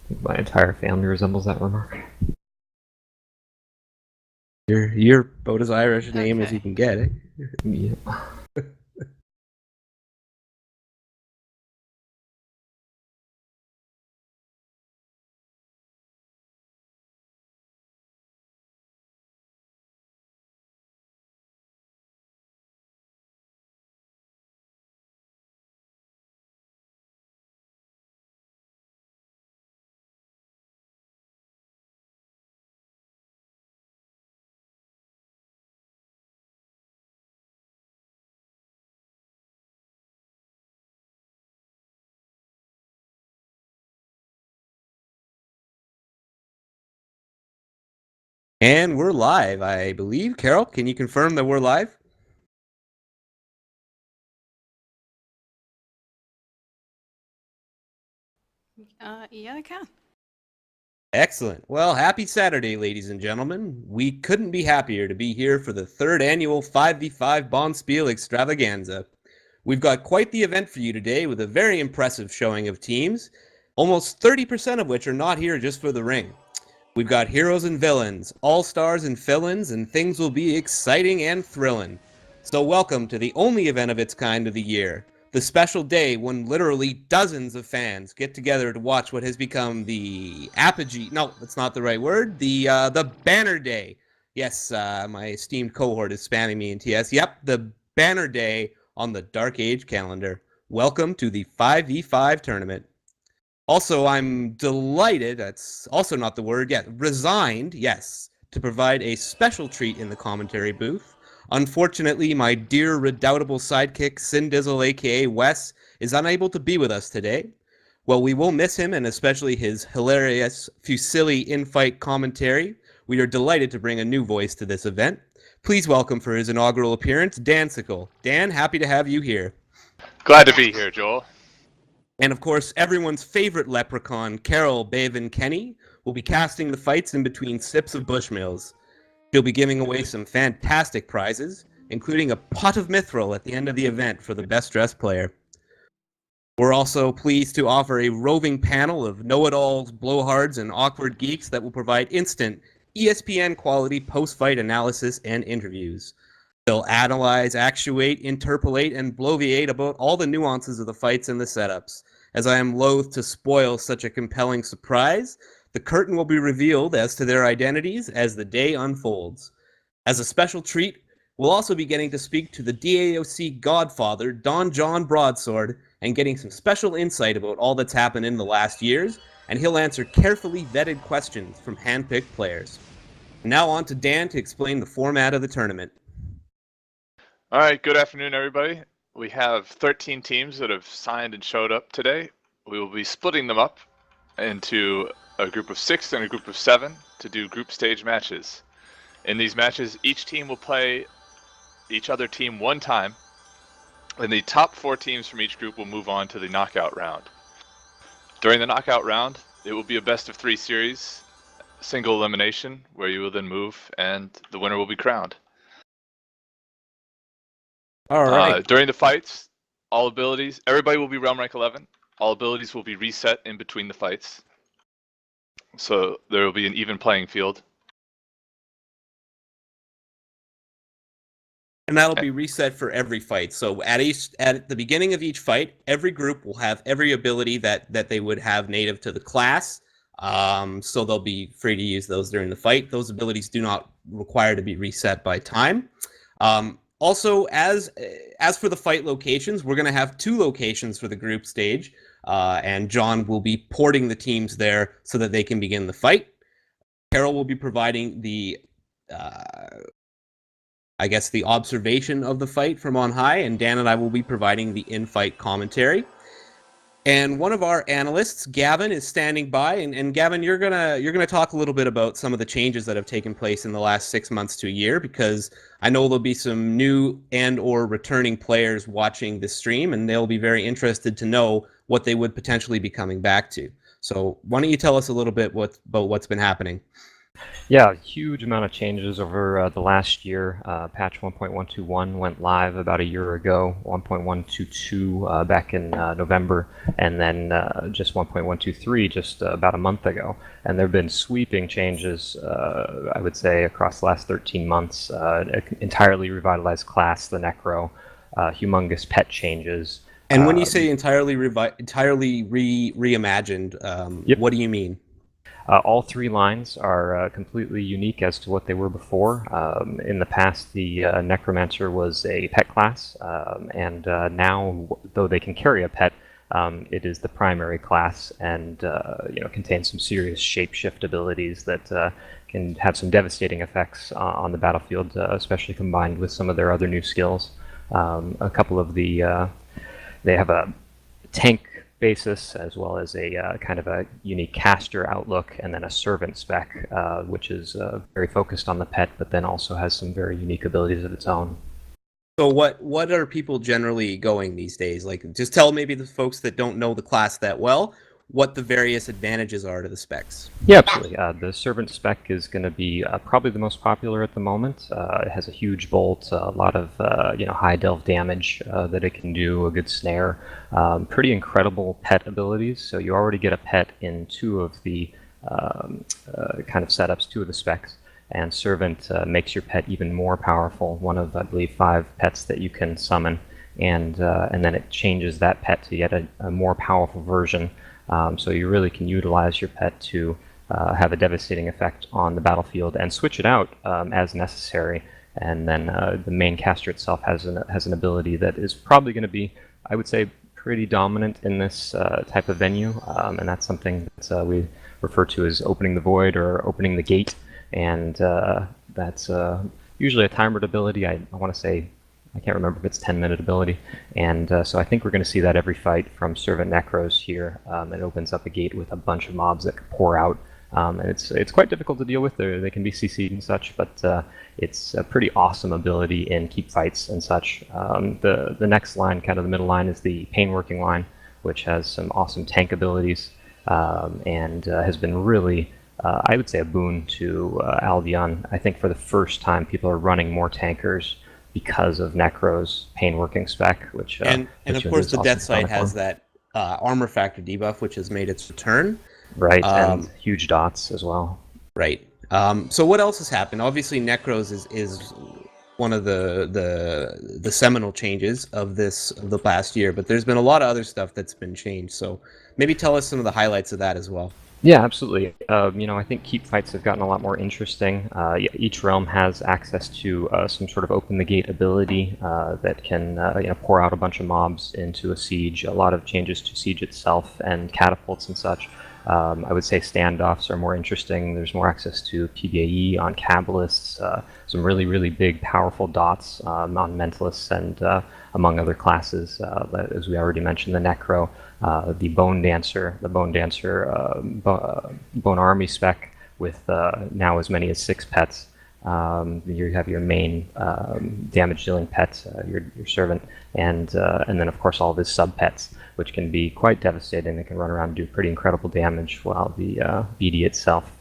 think my entire family resembles that remark. You're about as Irish a name as Okay. you can get, eh? Yeah. And we're live, I believe. Carol, can you confirm that we're live? Yeah, I can. Excellent. Well, happy Saturday, ladies and gentlemen. We couldn't be happier to be here for the third annual 5v5 Bonspiel extravaganza. We've got quite the event for you today with a very impressive showing of teams, almost 30% of which are not here just for the ring. We've got heroes and villains, all-stars and fill-ins, and things will be exciting and thrilling. So welcome to the only event of its kind of the year, the special day when literally dozens of fans get together to watch what has become the apogee. No, that's not the right word. The banner day. Yes, my esteemed cohort is spamming me in TS. Yep, the banner day on the Dark Age calendar. Welcome to the 5v5 tournament. Also, I'm delighted, that's also not the word yet, resigned, yes, to provide a special treat in the commentary booth. Unfortunately, my dear redoubtable sidekick, Sindizzle aka Wes, is unable to be with us today. Well, we will miss him and especially his hilarious Fusilli in-fight commentary. We are delighted to bring a new voice to this event. Please welcome for his inaugural appearance, Dan Sickle. Dan, happy to have you here. Glad to be here, Joel. And of course, everyone's favorite leprechaun, Carol Bavin Kenny, will be casting the fights in between sips of Bushmills. She'll be giving away some fantastic prizes, including a pot of mithril at the end of the event for the best dressed player. We're also pleased to offer a roving panel of know-it-alls, blowhards, and awkward geeks that will provide instant ESPN quality post-fight analysis and interviews. They'll analyze, actuate, interpolate, and bloviate about all the nuances of the fights and the setups. As I am loath to spoil such a compelling surprise, the curtain will be revealed as to their identities as the day unfolds. As a special treat, we'll also be getting to speak to the DAOC godfather, Don John Broadsword, and getting some special insight about all that's happened in the last years, and he'll answer carefully vetted questions from hand-picked players. Now on to Dan to explain the format of the tournament. All right, good afternoon, everybody. We have 13 teams that have signed and showed up today. We will be splitting them up into a group of 6 and a group of 7 to do group stage matches. In these matches, each team will play each other team one time, and the top 4 teams from each group will move on to the knockout round. During the knockout round, it will be a best of 3 series, single elimination, where you will then move, and the winner will be crowned. All right. During the fights, all abilities, everybody will be realm rank 11. All abilities will be reset in between the fights. So there will be an even playing field. And that'll be reset for every fight. So at the beginning of each fight, every group will have every ability that they would have native to the class. So they'll be free to use those during the fight. Those abilities do not require to be reset by time. Also, as for the fight locations, we're going to have 2 locations for the group stage, and John will be porting the teams there so that they can begin the fight. Carol will be providing the, the observation of the fight from on high, and Dan and I will be providing the in-fight commentary. And one of our analysts, Gavin, is standing by. And Gavin, you're gonna talk a little bit about some of the changes that have taken place in the last 6 months to a year, because I know there'll be some new and/or returning players watching this stream, and they'll be very interested to know what they would potentially be coming back to. So why don't you tell us a little bit about what's been happening? Yeah, huge amount of changes over the last year. Patch 1.121 went live about a year ago, 1.122 back in November, and then just 1.123 just about a month ago. And there have been sweeping changes, I would say, across the last 13 months. An entirely revitalized class, the Necro, humongous pet changes. And when you say entirely reimagined, Yep. what do you mean? All three lines are completely unique as to what they were before. In the past, the Necromancer was a pet class, and now, though they can carry a pet, it is the primary class, and contains some serious shapeshift abilities that can have some devastating effects on the battlefield, especially combined with some of their other new skills. A couple of they have a tank basis, as well as a kind of a unique caster outlook, and then a servant spec, which is very focused on the pet, but then also has some very unique abilities of its own. So what are people generally going these days? Like, just tell maybe the folks that don't know the class that well what the various advantages are to the specs. Yeah, absolutely. The servant spec is going to be probably the most popular at the moment. It has a huge bolt, a lot of high delve damage that it can do, a good snare, pretty incredible pet abilities. So you already get a pet in two of the kind of setups, two of the specs. And servant makes your pet even more powerful. One of, I believe, 5 pets that you can summon, and then it changes that pet to yet a more powerful version. So you really can utilize your pet to have a devastating effect on the battlefield and switch it out as necessary. And then the main caster itself has an ability that is probably going to be, I would say, pretty dominant in this type of venue, and that's something that we refer to as opening the void or opening the gate. And that's usually a timed ability. I want to say, I can't remember if it's 10-minute ability. And so I think we're going to see that every fight from Servant Necros here. It opens up a gate with a bunch of mobs that can pour out. And it's quite difficult to deal with. They can be CC'd and such, but it's a pretty awesome ability in keep fights and such. The next line, kind of the middle line, is the Painworking line, which has some awesome tank abilities and has been really, I would say, a boon to Albion. I think for the first time, people are running more tankers because of Necro's Painworking spec, which and of course the awesome Death Sight has form. that armor factor debuff, which has made its return. Right, and huge dots as well. Right. So what else has happened? Obviously, Necros is one of the seminal changes of the past year, but there's been a lot of other stuff that's been changed. So maybe tell us some of the highlights of that as well. Yeah, absolutely. I think keep fights have gotten a lot more interesting. Each realm has access to some sort of open the gate ability that can pour out a bunch of mobs into a siege. A lot of changes to siege itself and catapults and such. I would say standoffs are more interesting. There's more access to PvAE on Kabbalists, some really, really big, powerful dots on Mentalists, and among other classes, as we already mentioned, the Necro, the Bone Dancer, Bone Army spec with now as many as 6 pets. You have your main damage-dealing pet, your servant, and then of course all of his sub-pets, which can be quite devastating. They can run around and do pretty incredible damage, while the BD itself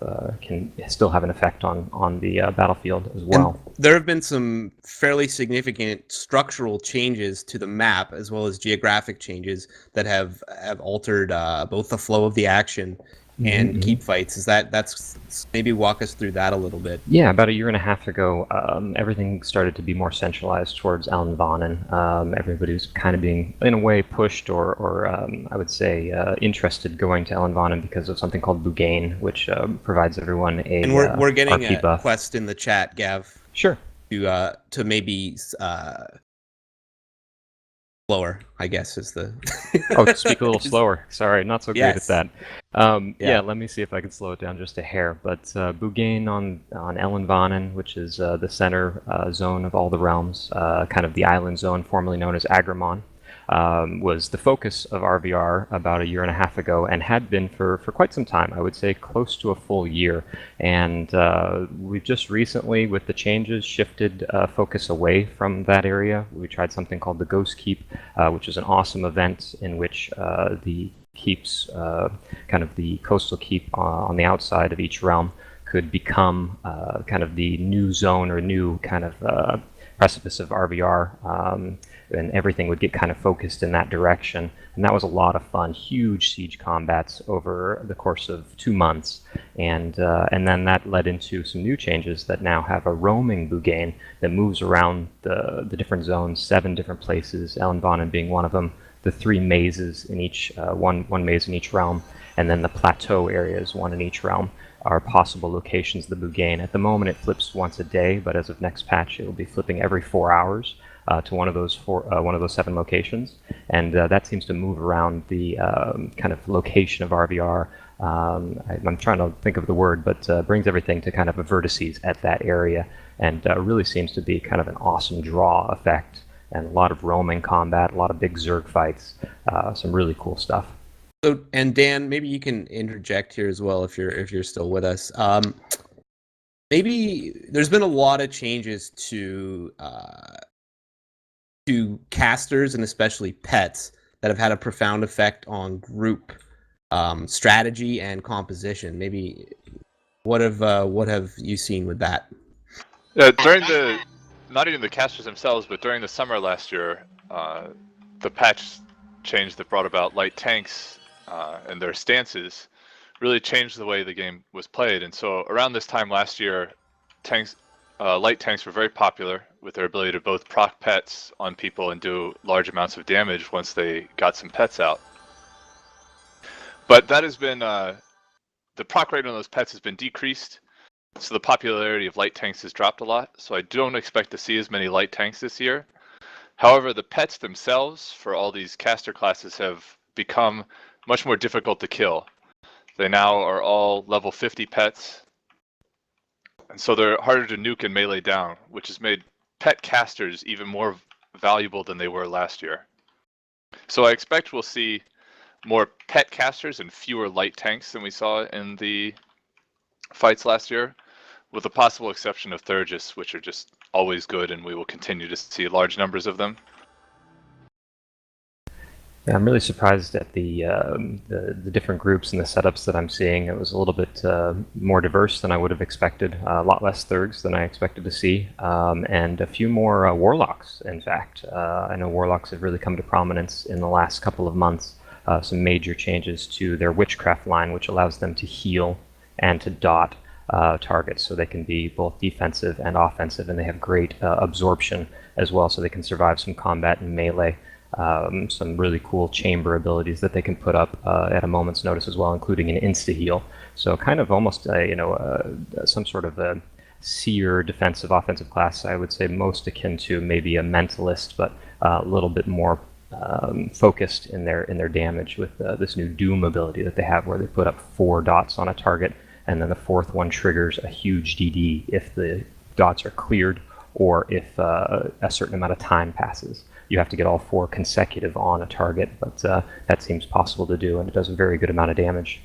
can still have an effect on the battlefield as well. And there have been some fairly significant structural changes to the map, as well as geographic changes that have altered both the flow of the action and keep fights. That's maybe walk us through that a little bit. Yeah, about a year and a half ago, everything started to be more centralized towards Ellenvanen. Everybody was kind of being, in a way, pushed or I would say interested going to Ellenvanen because of something called Bugane, which provides everyone a and we're getting RP a buff. quest in the chat, Gav. Sure. To maybe slower, I guess, is the Speak a little slower. Sorry, not so great Yes. at that. Yeah, let me see if I can slow it down just a hair. But Bugane on Ellenvanen, which is the center zone of all the realms, kind of the island zone formerly known as Agramon, was the focus of RVR about a year and a half ago, and had been for quite some time. I would say close to a full year. And we've just recently, with the changes, shifted focus away from that area. We tried something called the Ghost Keep, which is an awesome event in which the keeps, kind of the coastal keep on the outside of each realm, could become kind of the new zone or new kind of precipice of RVR, and everything would get kind of focused in that direction. And that was a lot of fun, huge siege combats over the course of 2 months. And then that led into some new changes that now have a roaming Bugane that moves around the different zones, 7 different places, Ellenbonnen being one of them, the 3 mazes in each, one maze in each realm, and then the plateau areas, 1 in each realm, are possible locations of the Bugane. At the moment it flips once a day, but as of next patch it will be flipping every 4 hours. To one of those 7 locations, and that seems to move around the kind of location of RVR. I'm trying to think of the word, but brings everything to kind of a vertices at that area, and really seems to be kind of an awesome draw effect, and a lot of roaming combat, a lot of big Zerg fights, some really cool stuff. So, and Dan, maybe you can interject here as well if you're still with us. Maybe there's been a lot of changes to casters and especially pets that have had a profound effect on group strategy and composition. Maybe what have you seen with that? During not even the casters themselves, but during the summer last year, the patch change that brought about light tanks and their stances really changed the way the game was played. And so around this time last year, light tanks were very popular with their ability to both proc pets on people and do large amounts of damage once they got some pets out. But that has been, the proc rate on those pets has been decreased, so the popularity of light tanks has dropped a lot, so I don't expect to see as many light tanks this year. However, the pets themselves for all these caster classes have become much more difficult to kill. They now are all level 50 pets, and so they're harder to nuke and melee down, which has made pet casters even more valuable than they were last year. So I expect we'll see more pet casters and fewer light tanks than we saw in the fights last year, with the possible exception of Thurgis, which are just always good, and we will continue to see large numbers of them. Yeah, I'm really surprised at the different groups and the setups that I'm seeing. It was a little bit more diverse than I would have expected. A lot less Thurgs than I expected to see, and a few more Warlocks, in fact. I know Warlocks have really come to prominence in the last couple of months. Some major changes to their Witchcraft line, which allows them to heal and to dot targets, so they can be both defensive and offensive, and they have great absorption as well, so they can survive some combat and melee. Some really cool chamber abilities that they can put up at a moment's notice as well, including an insta-heal. So kind of almost some sort of a seer defensive offensive class, I would say most akin to maybe a mentalist, but a little bit more focused in their damage with this new Doom ability that they have, where they put up 4 dots on a target, and then the 4th one triggers a huge DD if the dots are cleared or if a certain amount of time passes. You have to get all 4 consecutive on a target, but that seems possible to do, and it does a very good amount of damage.